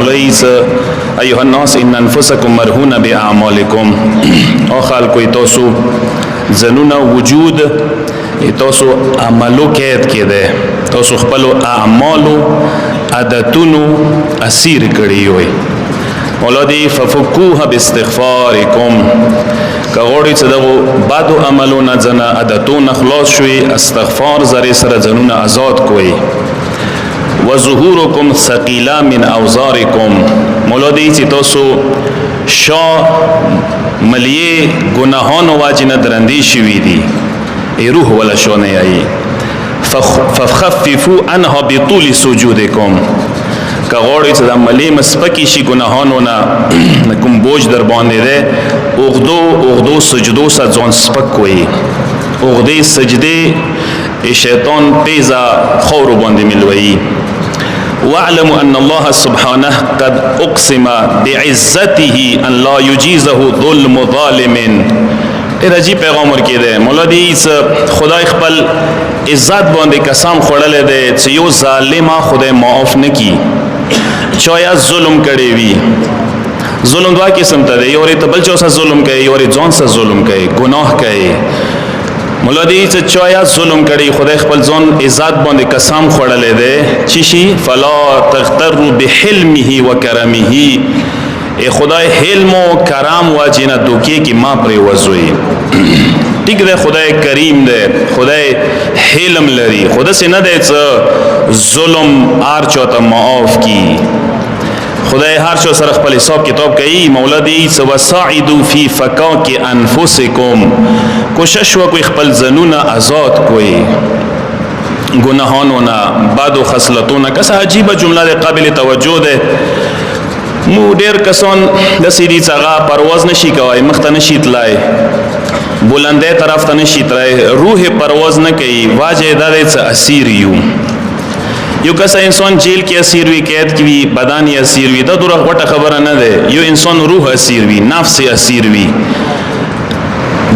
مولای ایها الناس ان انفسکم مرهون باعمالکم او خلقو تاسو زنونه وجود تاسو عملو قید کړي تاسو خپل اعمالو عادتونو اسیر کړی وي ولدي ففكوها باستغفاركم کغوړی چې دغه بعدو عملونه ځنه عادتونه خلاص شوي استغفار زری سره ځنونه آزاد کوي وظهوركم ثقيلا من اوزاركم مولدي چې تاسو شا ملیه گناهانو واجنه درندې شوي دي ای روح ولا شونه ای فخففوا عنها بطول سجودكم کغوړی چې د ملي مسپکی شي ګناهانو نه کوم بوج در باندې ده اوغدو سجدو سره ځان سپک وي اوغدي سجدي شیطان پیزا خور باندې ملوي واعلموا ان الله سبحانه قد اقسم بعزته ان لا يجيزه ظلم ظالم ارجی پیغمبر کې ده مولا دی خدای خپل عزت باندې قسم خوړلې ده چې یو ظالم خدای معاف نکي چایا ظلم کړي وي ظلم دوا قسم ته دی اورې ته بل چا سره ظلم کوي اورې ځان سره ظلم کوي ګناه کوي مولا دی چې چایا ظلم کړي خدای خپل ځان عزت باندې قسم خوړلې ده چې شي فلا تغتروا بحلمه وكرمه ای خدای حلم و کرم واجینا دوکی کی ما پری وزوی ٹھیک ده خدای کریم ده خدای حلم لري خدا سے نه ده ظلم هر چاته معاف کی خدای هر چا سره خپل حساب کتاب کوي مولا دی وساعدوا فی فکاک انفسکم کوشش وکړئ خپل ځانونه آزاد کوئ گناهانو نه بد او خصلتونو کسه عجیب جمله ده قابل توجه ده مو ډیر کسان د سیدی څنګه پرواز نشي کوي مخته نشي تلای بلندې طرف ته نشي تلای روح پرواز نه کوي واجه د اسیر یو کس انسان جیل کې اسیر وي قید کې وي بدن یې اسیر وي دا دوره غټه خبره نه ده یو انسان روح اسیر وي نفس اسیر وي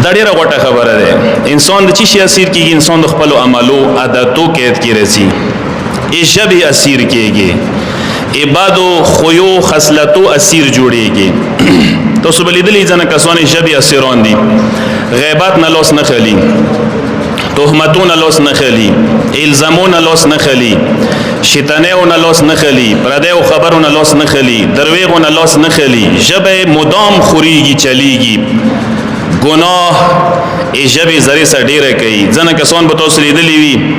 دا ډیره غټه خبره ده انسان د چی شي اسیر کیږي انسان د خپل عملو عادتو قید کې راځي ایجابي اسیر کېږي عبادو خویو خصلتو اسیر جوړیږي تاسو بلیدلی ځنه کسان ایجابي اسیران دي غیبت نه لوس نه خلی تهمتون لوس نه خلی الزامون لوس نه خلی شیطانون لوس نه خلی پردیو خبرون لوس نه خلی درویغون لوس نه خلی جبه مدام خوریږي چلیږي گناه ایجابي زری سره ډیره کوي ځنه کسان به تاسو لیدلی وي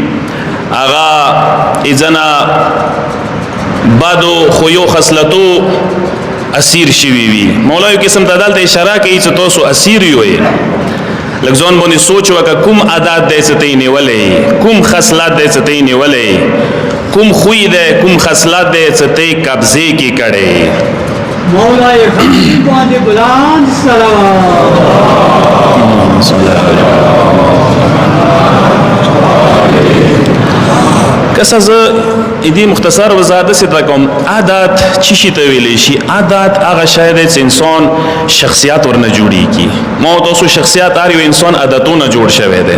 اغا ځنه بعدو خویو خصلتو اسیر شوی وي مولوی قسم تعدال ته اشاره کوي چې تاسو اسیر یوئ لګزون باندې سوچ وکړه کوم عادت دې ستې نیولې کوم خصلت دې ستې نیولې کوم خوې دې کوم خصلت دې ستې قبضه کې کړي مولای حبیب باندې بلند کسا ز ایدی مختصر وضاحت سے تکم عادت چی شي ته ویلې شي عادت هغه شاید چې انسان شخصیت ورنه جوړی کی مو تاسو شخصیت اړ یو انسان عادتونه جوړ شوی دی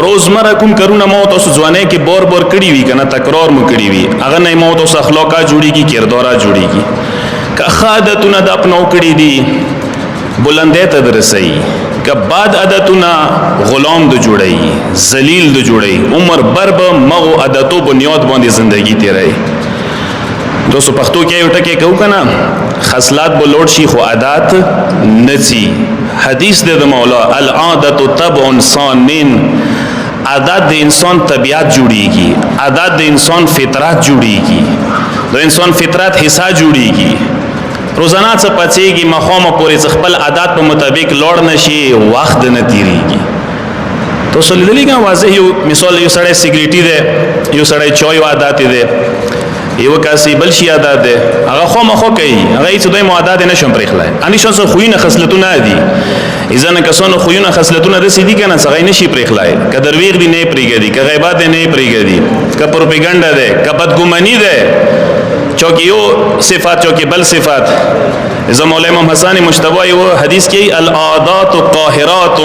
روزمره کوم کارونه مو تاسو ځوانه کې بور بور کړی وی کنه تکرار مو کړی وی هغه نه مو تاسو اخلاقات جوړی کی کردارات جوړی کی که عادتونه د خپل کړی دي بلندې ته درسي که بعد عادتونه غلام د جوړي ذلیل د جوړي عمر برب مغو عادتو بنیاد باندې زندگی تیرای دوستو پښتو کې یو ټکی کو کنه خصلات بلوړ شي خو عادت نسی حدیث د مولا العادت تبع ثانین عادت د انسان طبیعت جوړیږي عادت د انسان فطرت جوړیږي د انسان فطرت حصہ جوړیږي روزانه څه پچېږي مخامه پورې خپل عادت په مطابق لوړ نشي وخت نه تیریږي تاسو لیدلی کا واضح یو مثال یو سړی سیګریټي دی یو سړی چای عادت دی یو کاسي بل شي عادت دی هغه خامخو کوي هغه هیڅ دوی عادت نه شم پرېخلای اني شو خوینه خصلتونه دي اذن کسانو خوینه خصلتونه د سیدی کنه څنګه نشي پرېخلای کدر ویغ دی نه پرېګدي ک غیبت نه پرېګدي ک پروپاګاندا ده ک بدګمنی ده چونکہ یو صفات چونکہ بل صفات ازا مولا امام حسانی مشتبائی و حدیث کی العادات قاہرات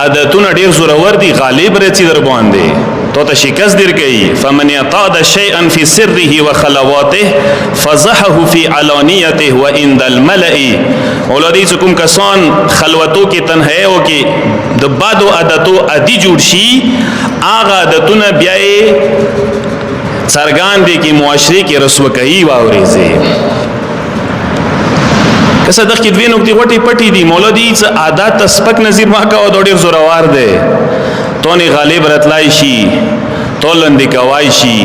عادتون ډیر زورور دي غالب رچی در باندې تو ته شکست در کوي. فمن اعتاد شيئا في سره وخلواته فضحه في علانيته وعند الملأ. اولادی کوم کسان خلوتو کې تنهایو کې د بادو عادتو عادي جوړ شي، هغه عادتونه بیا څرګان دي کې معاشري کې رسوا کوي واوريږي. که صدق کې دوی نقطې غټي پټي دي. مولوی څه عادت سپک نظیر ما کا او ډېر زوروار دی. تونی غالب رتلای شي، تولند کوای شي،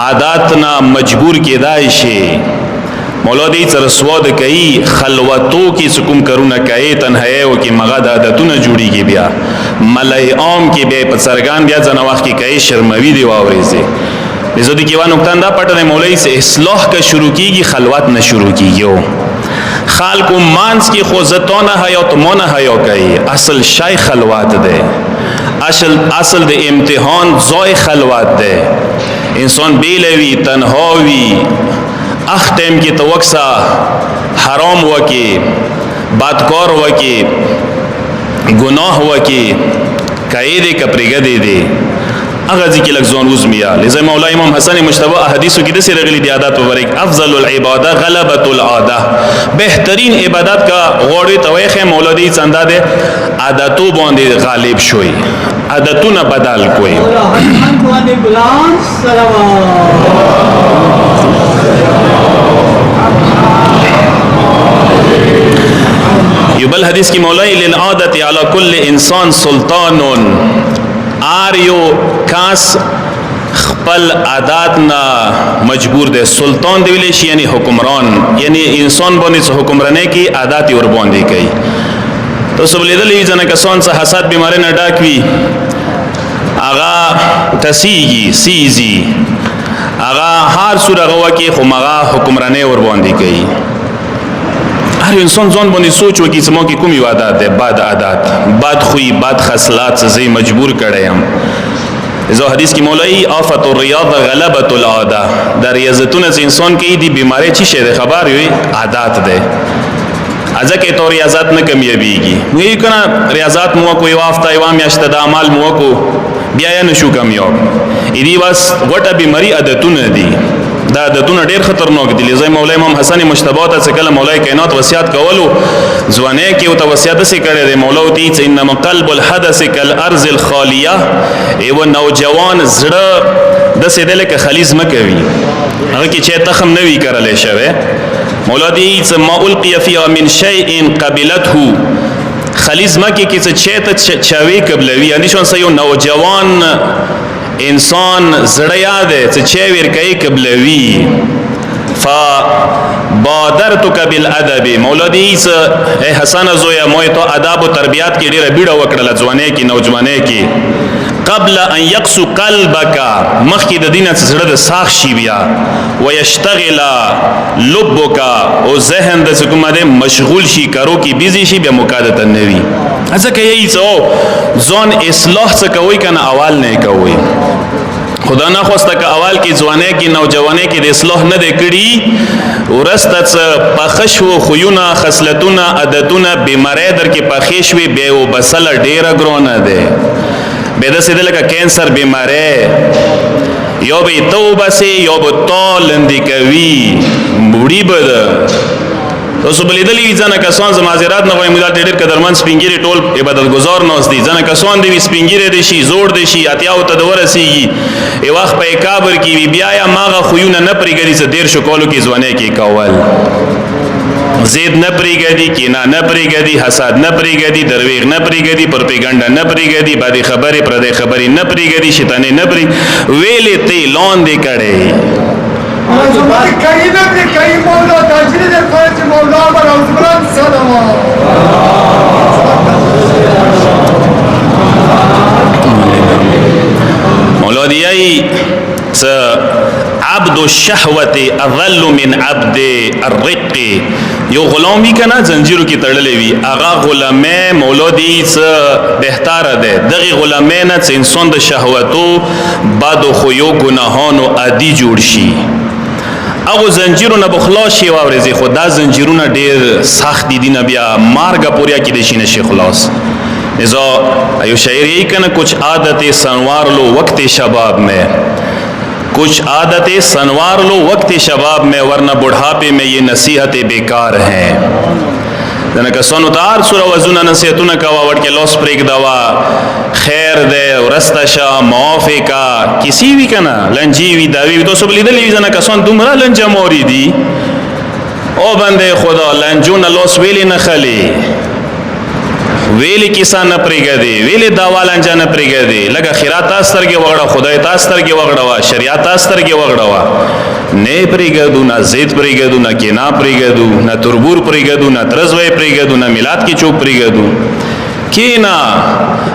عادت نه مجبور کېدای شي. مولوی څه رسوا د کوي خلوتو کې حکم کرونه کوي، تنهایو کې مغه د عادتونه جوړيږي. بیا ملای عام کې به په سرګان بیا ځنه وخت کې کوي شرموي دی واوريږي. زه دې کې وانه نقطه دا پټه مولوی سے اصلاح کا شروع کیږي، خلوت نه شروع کیږي. خالق مانس کی خوزتونه حیات مون حیا کوي. اصل شای خلوت ده، اصل د امتحان زای خلوت ده. انسان بیلوی تنهاوی اخ ټیم کې توکسا حرام وکي، بدکار وکي، گناه وکي، کایده کپریګه دي هغه ځکه لک ځون وزمیا. لذا مولا امام حسن مجتبی احادیثو کې د سره غلي دی عادت مبارک افضل العباده غلبۃ العاده. بهترین عبادت کا غوړی توخه مولوی څنګه ده عادتو باندې غالب شوي، عادتونه بدل کوي. یو بل حدیث کی مولای للعادت علی کل انسان سلطان. آریو کاس خپل عادات نه مجبور ده. سلطان دی ویل شي یعنی حکمران، یعنی انسان باندې حکمرانه کی عادت ور باندې کوي. تو سب لیدلې ځنه کسان څه حسد بیماری نه ډاکوي، اغا تسیږي سیزي، اغا هر سورغه وکي خو مغه حکمرانه ور باندې کوي. هر انسان ځان باندې سوچ وکي چې مو کې کومي عادت ده، بد عادت، بد خوې، بد خصلات زې مجبور کړم. زه حدیث کې مولای آفت الریاض غلبۃ العاده. در ریاضتونه انسان کې دی بیماری چی شه ده خبر وي عادت ده. ځکه تو ریاضت نه کمیږي. نو کنه ریاضت مو کوئی وافته ایوام یاشته د اعمال مو کو بیا یې نشو کمیاب. ایدی واس غټه بیماری عادتونه دي. دا عادتونه ډېر خطرناک دي. لذا مولا امام حسن مجتبی ته څکله مولای کائنات وصیت کولو ځوانه کې او ته وصیت سي کړی دی. مولا تی چې انما قلب الحدث کالارض الخالیه. ایو نوجوان زړه د سیدل کې خلیز مکوي، هغه کې چې تخم نوي کړل شوی. مولا دی چې ما القي فيها من شيء قبلته. خلیز مکه کې چې ته چاوي قبلوي، یعنی شون سيو نوجوان انسان زړه یاد چې چا ور کوي قبلوي. فبادرتک بالادب. مولوی اے حسن زویا موي تو ادب او تربيات کې ډیره بیړه وکړه ځوانه کې نوجوانه کې. قبل ان يقسو قلبك مخکې د دینه زړه د ساخ شي بیا ويشتغل لبك او ذهن د حکومت مشغول شي کارو کې بيزي شي بیا مقادته نوي. ځکه یی څو ځون اصلاح څه کوي کنه اول نه کوي. خدا نه خواسته که اول کې ځوانه کې نوجوانه کې د اصلاح نه د کړي ورسته پخښ و خوونه خصلتونه عادتونه بیماری در کې پخښ وي به او بسل ډیره ګرونه ده. به د سیدل کا کینسر بیماری یو به توبه سي یو به تولندې کوي بوډي بد. تاسو بلیدلې ځنه کسان زمازرات نه وای مولات ډېر قدرمن سپینګری ټول عبادت گزار نوس دي. ځنه کسان دی سپینګری دي شي زوړ دي شي اتیا او تدورسیږي ای وخت په کابر کې بیا یا ماغه خوونه نه پریګری څه ډېر شکولو کې ځوانه کې کول. زید نه پریګدي، کینا نه پریګدي، حسد نه پریګدي، درویغ نه پریګدي، پروپاګاندا نه پریګدي، باندې خبرې پر دې خبرې نه پریګدي، شیطان نه پری ویلې ته لون دې کړي. مولودیای عبد الشهوت اذل من عبد الرق. یو غلامی کنا زنجیرو کې تړلې وي اغا غلامه مولودی څه بهتره ده. دغه غلامه نه چې انسان د شهوتو بد خو یو ګناهانو عادي جوړ شي. او زنجیرونه بخلاص شي واورځي. خدا زنجیرونه ډیر سخت دي نه بیا مارګه پوریا کې د شي نشي خلاص. لذا ایو شاعر یہی کہنا کچھ عادتیں سنوار لو وقت شباب میں، کچھ عادتیں سنوار لو وقت شباب میں ورنہ بڑھاپے میں یہ نصیحتیں بیکار ہیں. دنه کسانو ته هر څوره وزونه نصیحتونه کوه ورکې لوس پرېږدوه خیر دی ورسته شه معافې کا کسی وي که نه لنجې وي داوی وي تاسو به لیدلي وي ځنه کسان دومره لنجه موري دي او بنده خدا لنجونه لوس ویلې نه خلي ویلې کیسه نه پرېږدي ویلې دوا لنجه نه پرېږدي لږه خیرات تا سترګې وغړه خدای تا سترګې وغړوه شریعت تا سترګې وغړوه نه پرېږدو نه ضد پرېږدو نه کینا پرېږدو نه تربور پرېږدو نه ترزوی پرېږدو نه میلاد کې چوک پرېږدو کینا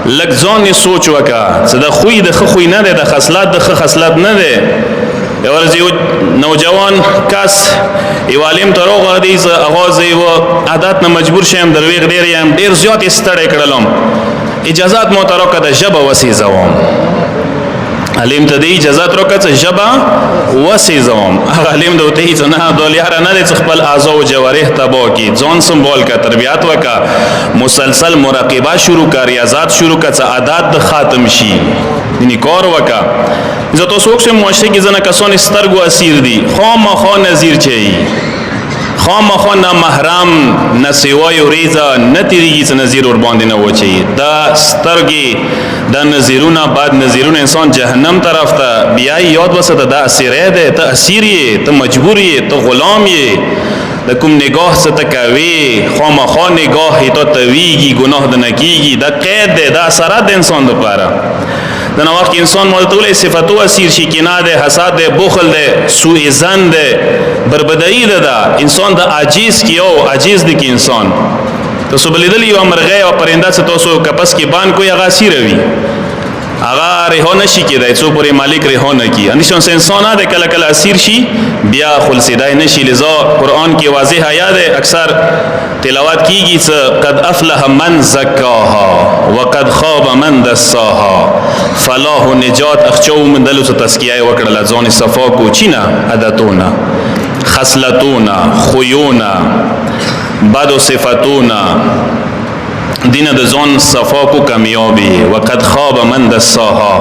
لږ ځان یې سوچ وکړه څه د خوی د ښه خوی نه دی د خصلت د ښه خصلت نه دی یو ورځ یو نوجوان کس یو عالم ته راغی هغه زه یوه عادت نه مجبور شیم درویغ ډېر یم ډېر زیات یې ستړی کړلم اجازات مو ته راکړه د ژبه وسېځوم علم ته دی اجازت راکړه چې ژبه وسېځوم هغه علم ته وتهی چې نه دولیاره نه دی چې خپل اعضا و جوارح تباه کړي ځان سمبال کړه تربیات وکړه مسلسل مراقبه شروع کړه ریاضات شروع کړه چې عادات د ختم شي یعنی کار وکړه زه تاسو وکړم معاشره کې ځنه کسان سترګو اسیر دي خامخا نظیر چي خامخا نه محرم نه سوای ریزه نه تیریږي چې نظیر ور باندې نه وچي دا سترګې دا نظیرونه بعد نظیرونه انسان جهنم طرف ته بیا یاد وساته دا اسیر دی ته اسیر یې ته مجبور یې ته غلام یې د کوم نگاه څه ته کوي خامخا نگاه یې ته تویږي ګناه د نه کیږي دا قید دی دا اثرات د انسان دپاره دنه وخت کې انسان مولتولی صفتو اسیر شي کینه دی حسد دی بخل دی سوء ظن دی بربدایي ده دا انسان د عاجز کی او عاجز دی کی انسان تاسو بلیدلی یو مرغه او پرنده څه تاسو کپس کې بان کوی هغه اسیر وي هغه رهو نشي کېدای څو پورې مالک رهو نه کی اندیشون انسان ده کله کله اسیر شي بیا خلصیدای نشي لذا قران کې واضح آیا ده اکثر تلاوت کیږي چې قد افلح من زکاها وقد خاب من دساها فلاح و نجات اخچو من دلو څه تزکیه وکړه ځان صفا کو چینا عادتونه خصلتونه خویونه بد و صفتونه دین د ځان صفا کو کامیابی وقد خواب من دساها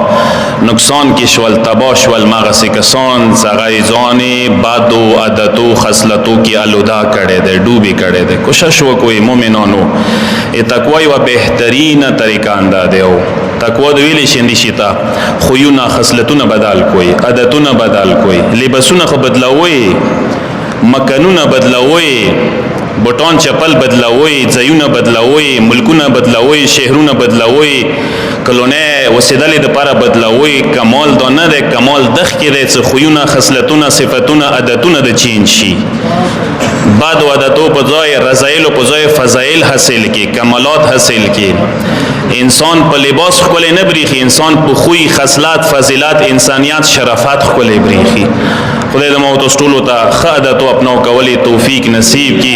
نقصان کې شول تباه شول مغه کسان زغی ځان بد و عادتو خصلتو کې الودا کړي دي ډوبي کړي دي کوشش وکوي مؤمنانو تقوا یو بهترینه طریقه انداده او تقوا د ویلې شندې شتا خوونه خصلتونه بدل کوي عادتونه بدل کوي لباسونه خو بدلوي مکانونه بدلوي بوټان چپل بدلوي ځایونه بدلوي ملکونه بدلوي شهرونه بدلوي کلونه وسیدلې د لپاره بدلوي کمال دا نه ده کمال دغ کې ده چې خوونه خصلتونه صفاتونه عادتونه د چین شي بعد عادتو په ځای رضایل په ځای فضایل حاصل کی کمالات حاصل کی انسان په لباس خپل نه بریخي انسان په خوې خصلات فضیلات انسانیت شرافت خپل بریخي خدای د موت ټولو ته خدای ته خپل کولی توفیق نصیب کی